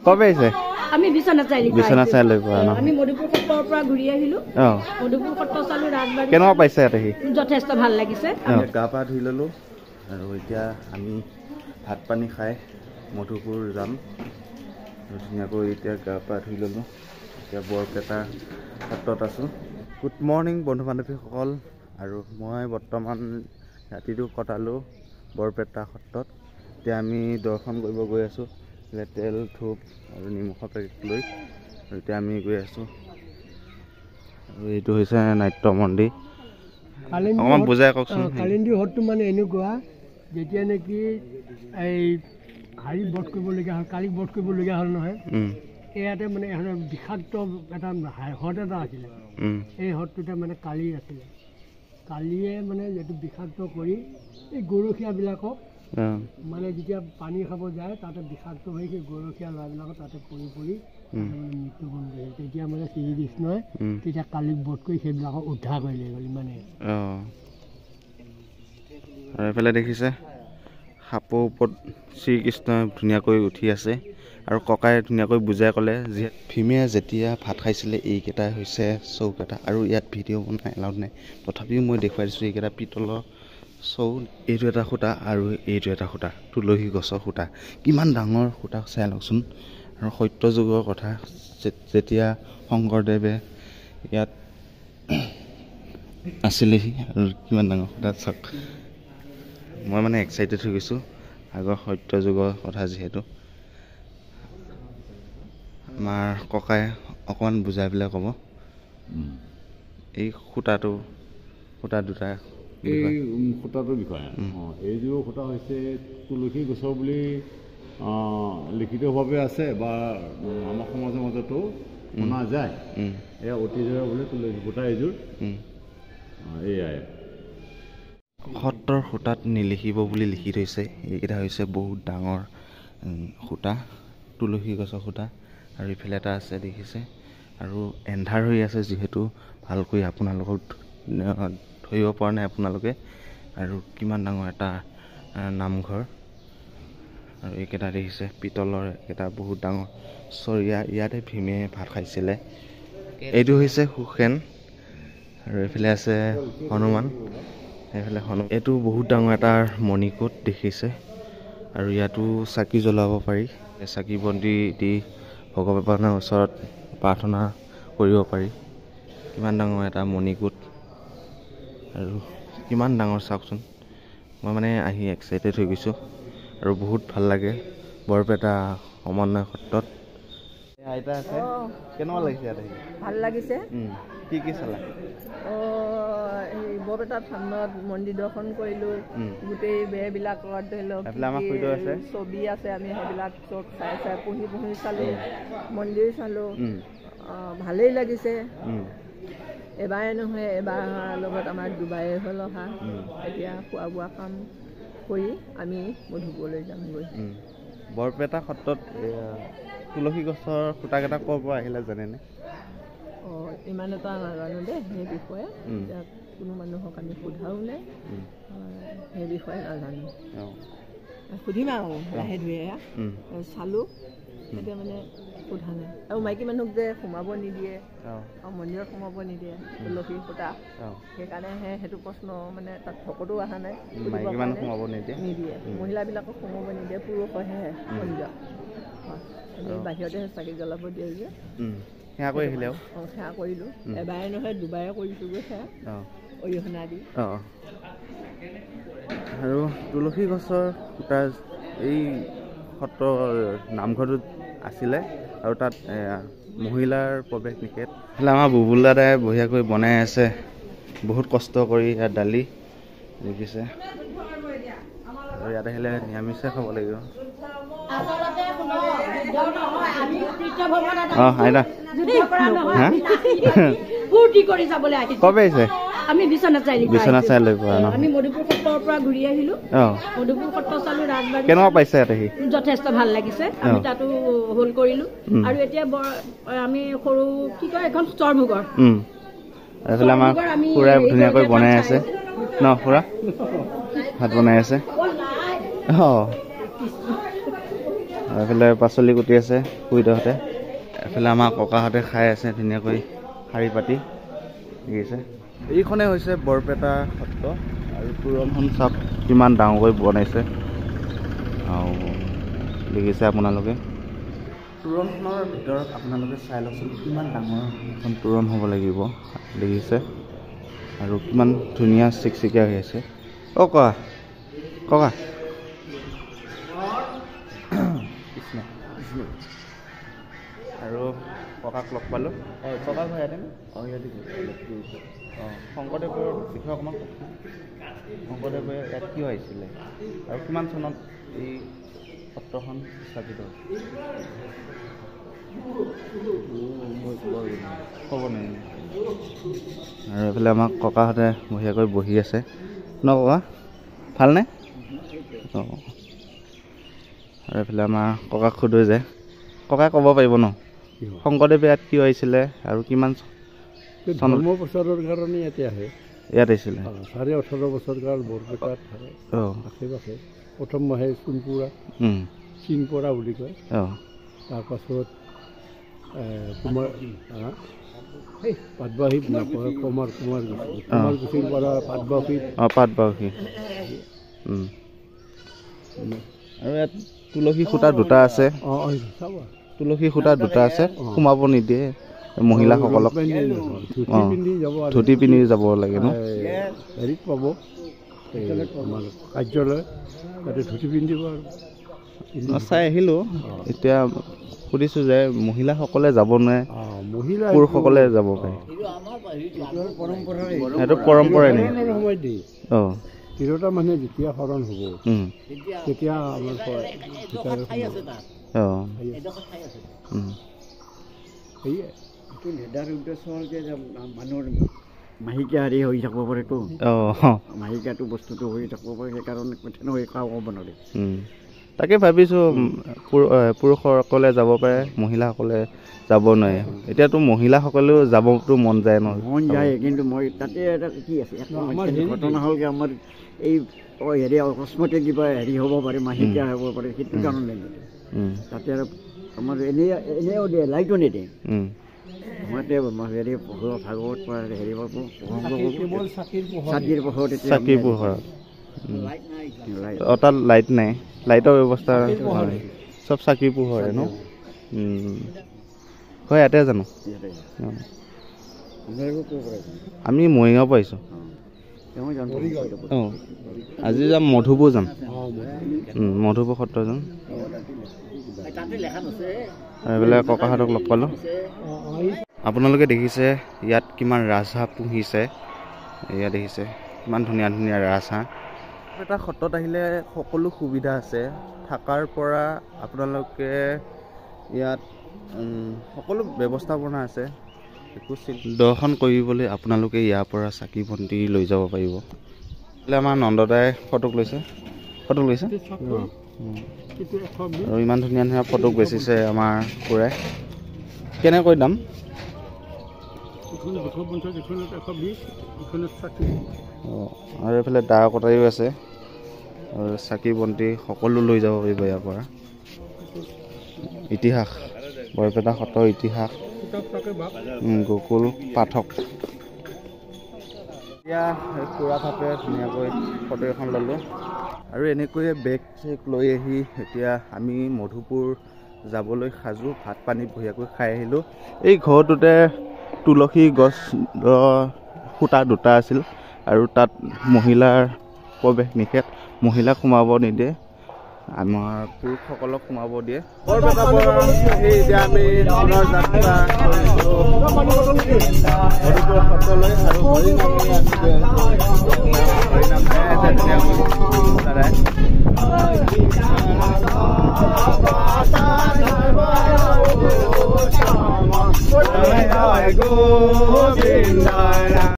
কবে আহিছে আমি বিছনা চাই লৈ পৰা আমি মধুপুৰ সত্ৰৰ পৰা ঘূৰি আহিলো মধুপুৰ সত্ৰ চালো ৰাজবাৰী কেনেকুৱা পাইছে ইয়াত আহি যথেষ্ট ভাল লাগিছে গা পা ধুই ললো আৰু এতিয়া আমি ভাত পানী খাই মধুপুৰ যাম ধুনীয়াকৈ এতিয়া গা পা ধুই ললো এতিয়া বৰপেটা সত্ৰত আছো গুড মৰ্ণিং বন্ধু বান্ধৱীসকল আৰু মই বৰ্তমান ৰাতিটো কটালো বৰপেটা সত্ৰত এতিয়া আমি দৰ্শন কৰিব গৈ আছো তেল ধূপ আৰু নিমখৰ পেকেট লৈ আৰু এতিয়া আমি গৈ আছো আৰু এইটো হৈছে নাট্য মন্দিৰ অকণমান বুজাই কওকচোন কালিন্দী হ্ৰদটো মানে এনেকুৱা যেতিয়া নেকি এই হাৰি বধ কৰিবলগীয়া হ'ল কালিক বধ কৰিবলগীয়া হ'ল নহয় ইয়াতে মানে এখন বিষাক্ত এটা হ্ৰদ এটা আছিলে এই হ্ৰদটোতে মানে কালি আছিলে কালিয়ে মানে এইটো বিষাক্ত কৰি এই গৰখীয়াবিলাকক মানে যেতিয়া পানী খাব যায় তাতে বিষাক্ত হৈ সেই গৰখীয়া ল'ৰাবিলাকক তাতে পৰি পৰি মৃত্যুবৰণ কৰিছিল তেতিয়া মানে শ্ৰীকৃষ্ণই তেতিয়া কালিক বধ কৰি সেইবিলাকক উদ্ধাৰ কৰি লৈ গ'ল ইমানে আৰু এইফালে দেখিছে সাপৰ ওপৰত শ্ৰীকৃষ্ণই ধুনীয়াকৈ উঠি আছে আৰু ককাই ধুনীয়াকৈ বুজাই ক'লে যে ভীমে যেতিয়া ভাত খাইছিলে এইকেইটাই হৈছে চৌকেইটা আৰু ইয়াত ভিডিঅ' বনাই এলাউড নাই তথাপিও মই দেখুৱাই দিছোঁ এইকেইটা পিতলৰ চৌ এইটো এটা সূতা আৰু এইটো এটা সূতা তুলসী গছৰ সূতা কিমান ডাঙৰ সূতা চাই লওকচোন আৰু সত্য যুগৰ কথা যেতিয়া শংকৰদেৱে ইয়াত আছিলেহি আৰু কিমান ডাঙৰ সূতা চাওক মই মানে এক্সাইটেড হৈ গৈছোঁ আগৰ সত্য যুগৰ কথা যিহেতু আমাৰ ককাই অকণমান বুজাই পেলাই ক'ব এই সূতা দুটা এই সূতাটোৰ বিষয়ে এইযোৰ সূতা হৈছে তুলসী গছৰ বুলি লিখিতভাৱে আছে বা আমাৰ সমাজৰ মাজতো শুনা যায় এয়া অতীজৰে বোলে তুলসী সূতা এইযোৰ এয়াই সত্ৰৰ সূতাত নিলিখিব বুলি লিখি থৈছে এইকেইটা হৈছে বহুত ডাঙৰ সূতা তুলসী গছৰ সূতা আৰু ইফালে এটা আছে দেখিছে আৰু এন্ধাৰ হৈ আছে যিহেতু ভালকৈ আপোনালোকক ধৰিব পৰা নাই আপোনালোকে আৰু কিমান ডাঙৰ এটা নামঘৰ আৰু এইকেইটা দেখিছে পিতলৰ এটা বহুত ডাঙৰ চৰিয়া ইয়াতে ভীমে ভাত খাইছিলে এইটো হৈছে সুখেন আৰু এইফালে আছে হনুমান এইফালে এইটো বহুত ডাঙৰ এটা মণিকোট দেখিছে আৰু ইয়াতো চাকি জ্বলাব পাৰি চাকি বন্তি দি ভগৱানৰ ওচৰত প্ৰাৰ্থনা কৰিব পাৰি কিমান ডাঙৰ এটা মণিকোট আৰু কিমান ডাঙৰ চাওকচোন মই মানে আহি এক্সাইটেড হৈ গৈছোঁ আৰু বহুত ভাল লাগে বৰপেটা সমন্বয় সত্ৰত আইতা আছে কেনেকুৱা লাগিছে ইয়াত ভাল লাগিছে কি চালা বৰপেটা থানত মন্দিৰ দৰ্শন কৰিলো গোটেই বেৰবিলাকত ধৰি লওক ছবি আছে আমি সেইবিলাক চব চাই পঢ়ি চালো মন্দিৰ চালো ভালেই লাগিছে এবাৰে নহয় এবাৰ লগত আমাৰ দুবাৰে হ'ল অহা এতিয়া খোৱা বোৱা কাম কৰি আমি মধুপুৰলৈ যামগৈ বৰপেটা সত্ৰত তুলসী গছৰ সূতাকেইটা ক'ৰ পৰা আহিলে জানেনে ইমান এটা নাজানো দেই সেই বিষয়ে এতিয়া কোনো মানুহক আমি সোধাও নাই সেই বিষয়ে নাজানো সুধিম আৰু লাহে ধীৰে চালোঁ এতিয়া মানে সোধা নাই আৰু মাইকী মানুহক যে সোমাব নিদিয়ে আৰু মন্দিৰত সোমাব নিদিয়ে তুলসী সূতা সেইকাৰণেহে সেইটো প্ৰশ্ন মানে তাত ভকতো অহা নাই নিদিয়ে মহিলাবিলাকক সোমাব নিদিয়ে পুৰুষৰহে মন্দিৰত বাহিৰতে চাকি জ্বলাব দিয়ে যে সেয়া কৰি আহিলে সেয়া কৰিলোঁ এবাৰে নহয় দুবাৰে কৰিছোঁগৈ সেয়া অৰিহণা দি আৰু তুলসী গছৰ সূতা এই সত্ৰৰ নামঘৰটোত আছিলে আৰু তাত মহিলাৰ প্ৰৱেশ নিষেধ আমাৰ বুবুল দাদাই বঢ়িয়াকৈ বনাই আছে বহুত কষ্ট কৰি ইয়াত দালি দেখিছে আৰু ইয়াত আহিলে নিৰামিষে খাব লাগিব আইতা কবে আহিছে আমি বিছনা চাই লৈ পৰা আমি মধুপুৰ সত্ৰৰ পৰা ঘূৰি আহিলো মধুপুৰ সত্ৰ চালো ৰাজবাৰী কেনেকুৱা পাইছে ইয়াত আহি যথেষ্ট ভাল লাগিছে আমি তাতো হোল কৰিলো আৰু এতিয়া আমি সৰু কি কয় এখন চৰভোগৰ এইফালে আমাৰ খুৰাই ধুনীয়াকৈ বনাই আছে ন খুৰা ভাত বনাই আছে এইফালে পাচলি কুটি আছে খুৰীদেউহঁতে, এফালে আমাৰ ককাহঁতে খাই আছে ধুনীয়াকৈ শাৰী পাতি দেখিছে। এইখনে হৈছে বৰপেটা সত্ৰ আৰু তোৰণখন চাওক কিমান ডাঙৰকৈ বনাইছে আৰু দেখিছে আপোনালোকে। তোৰণখনৰ ভিতৰত আপোনালোকে চাই লওকচোন কিমান ডাঙৰ এখন তোৰণ হ'ব লাগিব দেখিছে আৰু কিমান ধুনীয়া চিকচিকীয়া হৈ আছে। অ' ককা ককা আৰু ককাক লগ পালোঁ। অঁ ককা ঘৰ ইয়াতে নে? অঁ ইয়াতে। অঁ শংকৰদেৱৰ বিষয়ে অকণমান কওকচোন। শংকৰদেৱে ইয়াত কিয় আহিছিলে আৰু কিমান চনত এই সত্ৰখন স্থাপিত ক'ব নোৱাৰিম। আৰু এইফালে আমাক ককাহঁতে বঢ়িয়াকৈ বহি আছে ন ককা, ভালনে? অঁ আৰু এইফালে আমাৰ ককাক সোধোঁ যে ককাই ক'ব পাৰিব ন শংকৰদেৱে ইয়াত কিয় আহিছিলে আৰু কিমান ধৰ্ম প্ৰচাৰৰ কাৰণে ইয়াতে আহে। ইয়াত আহিছিলে 18.5 বছৰ কাল বৰপেটাত আশে পাশে। প্ৰথম আহে চিনপৰা বুলি কয়। তাৰপাছত পাটবাহীত নকয় কুমাৰকুছিৰ পৰা পাটবাহী। আৰু ইয়াত তুলসী খুঁটা দুটা আছে। তুলসী খুঁটা দুটা আছে, সোমাব নিদিয়ে মহিলাসকলক। ধুতি পিন্ধি যাব লাগে ন? হেৰিত পাব আমাৰ কাৰ্যালয়, তাতে ধুতি পিন্ধিব আৰু চাই আহিলোঁ। এতিয়া সুধিছোঁ যে মহিলাসকলে যাব নোৱাৰে, পুৰুষসকলে যাব পাৰে। সেইটো পৰম্পৰাই নেকি? অঁ তিৰোতা মানুহে যেতিয়া শৰণ হ'ব তেতিয়া আমাৰ উদ্দেশ্য হ'ল যে মানুহৰ মাহেকীয়া হেৰি হৈ থাকিব পাৰেতো। মাহেকীয়াটো বস্তুটো হৈ থাকিব পাৰে, সেইকাৰণে ক'ব নোৱাৰে। তাকে ভাবিছোঁ পুৰুষসকলে যাব পাৰে, মহিলাসকলে যাব নোৱাৰে। এতিয়াতো মহিলাসকলেও যাবতো মন যায় ন? মন যায়, কিন্তু মই তাতে এটা কি আছে ঘটনা হ'ল কি আমাৰ এই হেৰি অকস্মাতে কিবা হেৰি হ'ব পাৰে, মাহেকীয়া হ'ব পাৰে, সেইটো কাৰণে তাতে আৰু আমাৰ এনেও দিয়ে লাইটো নিদিয়ে। মইতে হেৰি ভাগৱত হেৰি চাকিৰ পোহৰত তাত লাইট নাই, লাইটৰ ব্যৱস্থা চব চাকিৰ পোহৰে ন? হয় ইয়াতে জানো? আমি মৰিগাঁও পৰা আহিছোঁ। অঁ আজি যাম মধুপুৰ যাম, মধুপুৰ সত্ৰ যাম। এইবিলাক ককাহঁতক লগ পালোঁ। আপোনালোকে দেখিছে ইয়াত কিমান ৰাজহাঁহ পুহিছে, এয়া দেখিছে কিমান ধুনীয়া ধুনীয়া ৰাজহাঁহ। এটা সত্ৰত আহিলে সকলো সুবিধা আছে, থকাৰ পৰা আপোনালোকে ইয়াত সকলো ব্যৱস্থাপনা আছে। দৰ্শন কৰিবলৈ আপোনালোকে ইয়াৰ পৰা চাকি বন্তি লৈ যাব পাৰিব। আমাৰ নন্দদাই ফটো লৈছে আৰু ইমান ধুনীয়া ধুনীয়া ফটো বেচিছে আমাৰ খুৰাই। কেনেকৈ দাম? আৰু এইফালে দা কটাৰীও আছে আৰু চাকি বন্তি সকলো লৈ যাব পাৰিব ইয়াৰ পৰা। ইতিহাস, বৰপেটা সত্ৰৰ ইতিহাস, গকুল পাঠক। এতিয়া খুৰা ভাপে ধুনীয়াকৈ ফটো এখন ল'লোঁ আৰু এনেকৈয়ে বেগ চেগ লৈ আহি এতিয়া আমি মধুপুৰ যাবলৈ সাজু। ভাত পানী বঢ়িয়াকৈ খাই আহিলোঁ। এই ঘৰটোতে তুলসী গছ খুঁটা দুটা আছিল আৰু তাত মহিলাৰ প্ৰৱেশ নিষেধ, মহিলাক সোমাব নিদিয়ে, আমাৰ পুৰুষসকলক সোমাব দিয়ে। বৰপেটাৰ পৰা এতিয়া আমি পুনৰ যাত্ৰা কৰিছোঁ মধুপুৰ সত্ৰলৈ আৰু হৰিনাম